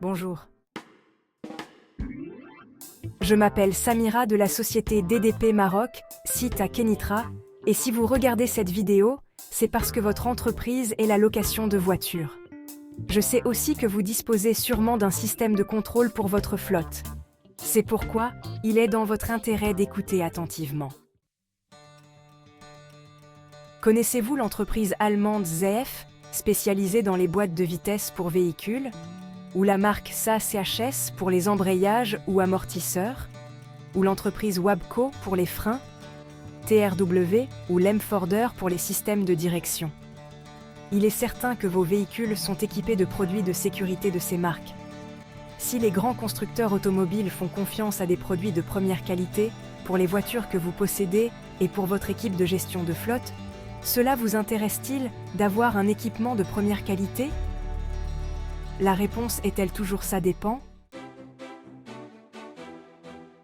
Bonjour. Je m'appelle Samira de la société DDP Maroc, site à Kenitra, et si vous regardez cette vidéo, c'est parce que votre entreprise est la location de voitures. Je sais aussi que vous disposez sûrement d'un système de contrôle pour votre flotte. C'est pourquoi il est dans votre intérêt d'écouter attentivement. Connaissez-vous l'entreprise allemande ZF, spécialisée dans les boîtes de vitesse pour véhicules, ou la marque SA-CHS pour les embrayages ou amortisseurs, ou l'entreprise Wabco pour les freins, TRW ou Lemforder pour les systèmes de direction? Il est certain que vos véhicules sont équipés de produits de sécurité de ces marques. Si les grands constructeurs automobiles font confiance à des produits de première qualité pour les voitures que vous possédez et pour votre équipe de gestion de flotte, cela vous intéresse-t-il d'avoir un équipement de première qualité? La réponse est-elle toujours ça dépend?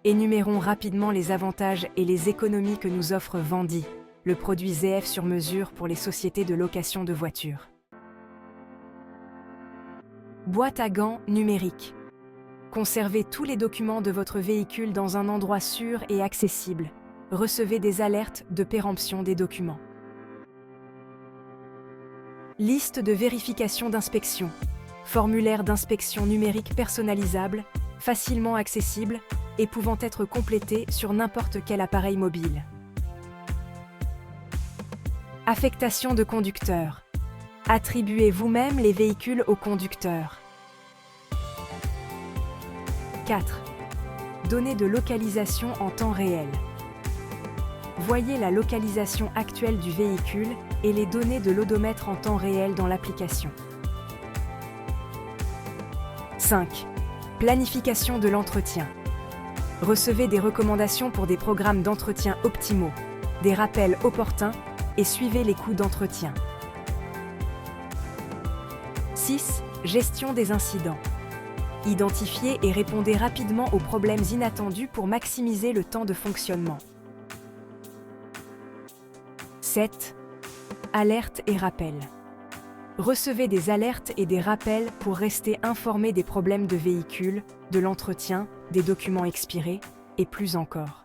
Énumérons rapidement les avantages et les économies que nous offre Vendi, le produit ZF sur mesure pour les sociétés de location de voitures. Boîte à gants numérique. Conservez tous les documents de votre véhicule dans un endroit sûr et accessible. Recevez des alertes de péremption des documents. Liste de vérification d'inspection. Formulaire d'inspection numérique personnalisable, facilement accessible et pouvant être complété sur n'importe quel appareil mobile. Affectation de conducteurs. Attribuez vous-même les véhicules aux conducteurs. 4. Données de localisation en temps réel. Voyez la localisation actuelle du véhicule et les données de l'odomètre en temps réel dans l'application. 5. Planification de l'entretien. Recevez des recommandations pour des programmes d'entretien optimaux, des rappels opportuns et suivez les coûts d'entretien. 6. Gestion des incidents. Identifiez et répondez rapidement aux problèmes inattendus pour maximiser le temps de fonctionnement. 7. Alertes et rappels. Recevez des alertes et des rappels pour rester informé des problèmes de véhicule, de l'entretien, des documents expirés, et plus encore.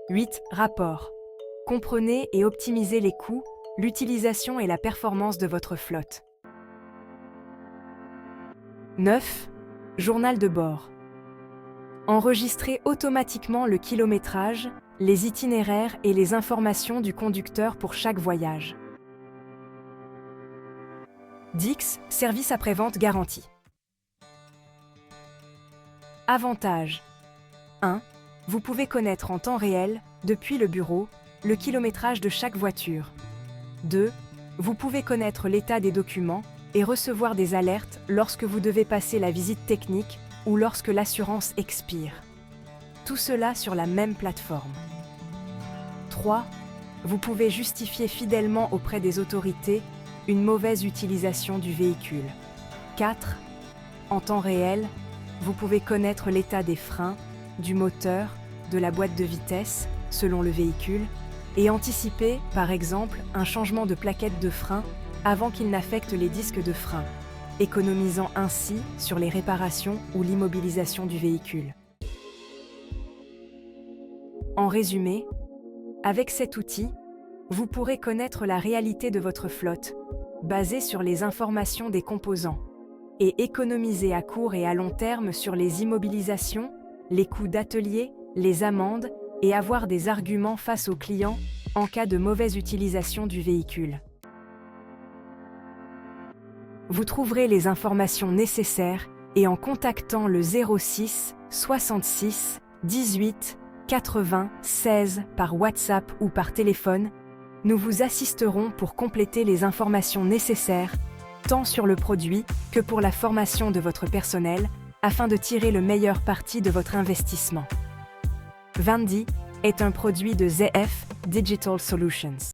8. Rapport. Comprenez et optimisez les coûts, l'utilisation et la performance de votre flotte. 9. Journal de bord. Enregistrez automatiquement le kilométrage, les itinéraires et les informations du conducteur pour chaque voyage. 10. Service après-vente garanti. Avantages. 1. Vous pouvez connaître en temps réel, depuis le bureau, le kilométrage de chaque voiture. 2. Vous pouvez connaître l'état des documents et recevoir des alertes lorsque vous devez passer la visite technique ou lorsque l'assurance expire. Tout cela sur la même plateforme. 3. Vous pouvez justifier fidèlement auprès des autorités une mauvaise utilisation du véhicule. 4. En temps réel, vous pouvez connaître l'état des freins, du moteur, de la boîte de vitesse, selon le véhicule, et anticiper, par exemple, un changement de plaquette de frein avant qu'il n'affecte les disques de frein, économisant ainsi sur les réparations ou l'immobilisation du véhicule. En résumé, avec cet outil, vous pourrez connaître la réalité de votre flotte, basée sur les informations des composants, et économiser à court et à long terme sur les immobilisations, les coûts d'atelier, les amendes, et avoir des arguments face aux clients en cas de mauvaise utilisation du véhicule. Vous trouverez les informations nécessaires et en contactant le 06 66 18 80 16 par WhatsApp ou par téléphone, nous vous assisterons pour compléter les informations nécessaires, tant sur le produit que pour la formation de votre personnel, afin de tirer le meilleur parti de votre investissement. Vendi est un produit de ZF Digital Solutions.